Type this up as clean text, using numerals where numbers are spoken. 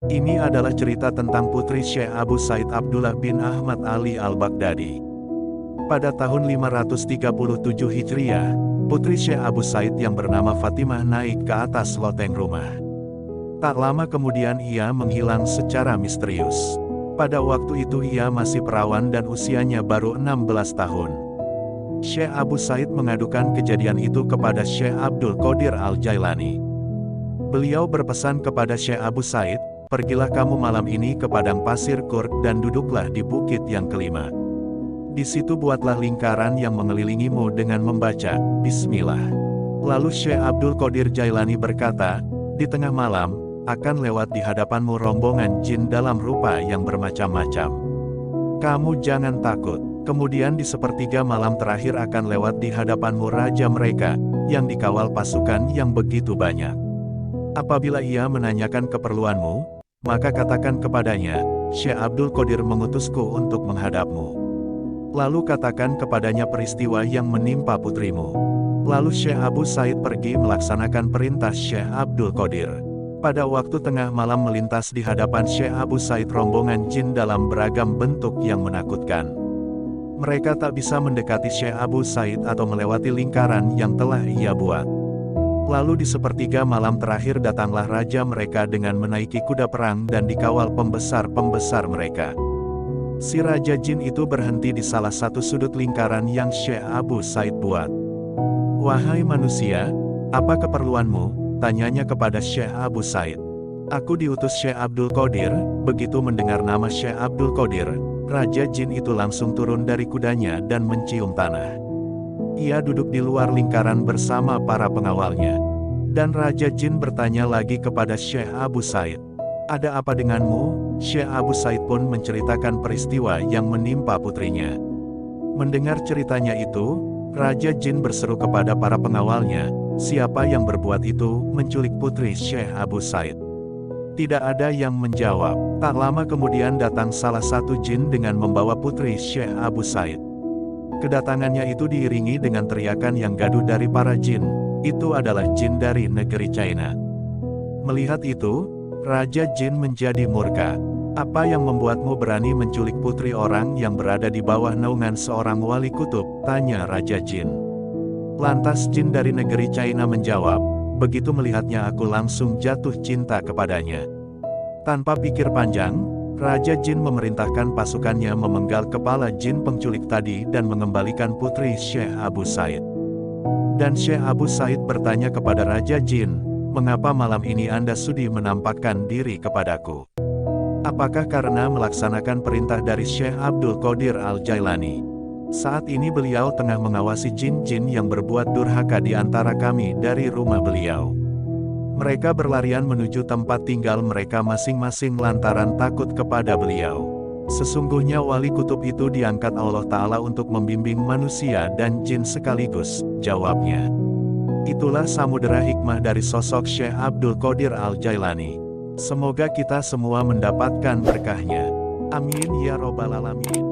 Ini adalah cerita tentang putri Syekh Abu Said Abdullah bin Ahmad Ali al-Baghdadi. Pada tahun 537 Hijriah, putri Syekh Abu Said yang bernama Fatimah naik ke atas loteng rumah. Tak lama kemudian ia menghilang secara misterius. Pada waktu itu ia masih perawan dan usianya baru 16 tahun. Syekh Abu Said mengadukan kejadian itu kepada Syekh Abdul Qadir al-Jailani. Beliau berpesan kepada Syekh Abu Said, "Pergilah kamu malam ini ke padang pasir Kurd dan duduklah di bukit yang kelima. Di situ buatlah lingkaran yang mengelilingimu dengan membaca Bismillah." Lalu Syekh Abdul Qadir Jailani berkata, "Di tengah malam, akan lewat di hadapanmu rombongan jin dalam rupa yang bermacam-macam. Kamu jangan takut. Kemudian di sepertiga malam terakhir akan lewat di hadapanmu raja mereka, yang dikawal pasukan yang begitu banyak. Apabila ia menanyakan keperluanmu, maka katakan kepadanya, Syekh Abdul Qadir mengutusku untuk menghadapmu. Lalu katakan kepadanya peristiwa yang menimpa putrimu." Lalu Syekh Abu Said pergi melaksanakan perintah Syekh Abdul Qadir. Pada waktu tengah malam melintas di hadapan Syekh Abu Said rombongan jin dalam beragam bentuk yang menakutkan. Mereka tak bisa mendekati Syekh Abu Said atau melewati lingkaran yang telah ia buat. Lalu di sepertiga malam terakhir datanglah raja mereka dengan menaiki kuda perang dan dikawal pembesar-pembesar mereka. Si raja jin itu berhenti di salah satu sudut lingkaran yang Syekh Abu Said buat. "Wahai manusia, apa keperluanmu?" tanyanya kepada Syekh Abu Said. "Aku diutus Syekh Abdul Qadir." Begitu mendengar nama Syekh Abdul Qadir, raja jin itu langsung turun dari kudanya dan mencium tanah. Ia duduk di luar lingkaran bersama para pengawalnya. Dan raja jin bertanya lagi kepada Syekh Abu Said, "Ada apa denganmu?" Syekh Abu Said pun menceritakan peristiwa yang menimpa putrinya. Mendengar ceritanya itu, raja jin berseru kepada para pengawalnya, "Siapa yang berbuat itu, menculik putri Syekh Abu Said?" Tidak ada yang menjawab. Tak lama kemudian datang salah satu jin dengan membawa putri Syekh Abu Said. Kedatangannya itu diiringi dengan teriakan yang gaduh dari para jin. Itu adalah jin dari negeri China. Melihat itu, raja jin menjadi murka. "Apa yang membuatmu berani menculik putri orang yang berada di bawah naungan seorang wali kutub?" tanya raja jin. Lantas jin dari negeri China menjawab, "Begitu melihatnya aku langsung jatuh cinta kepadanya." Tanpa pikir panjang, raja jin memerintahkan pasukannya memenggal kepala jin penculik tadi dan mengembalikan putri Syekh Abu Said. Dan Syekh Abu Said bertanya kepada raja jin, "Mengapa malam ini Anda sudi menampakkan diri kepadaku? Apakah karena melaksanakan perintah dari Syekh Abdul Qadir al-Jailani? Saat ini beliau tengah mengawasi jin-jin yang berbuat durhaka di antara kami dari rumah beliau. Mereka berlarian menuju tempat tinggal mereka masing-masing lantaran takut kepada beliau. Sesungguhnya wali kutub itu diangkat Allah Ta'ala untuk membimbing manusia dan jin sekaligus," jawabnya. Itulah samudera hikmah dari sosok Syekh Abdul Qadir al-Jailani. Semoga kita semua mendapatkan berkahnya. Amin ya robbal alamin.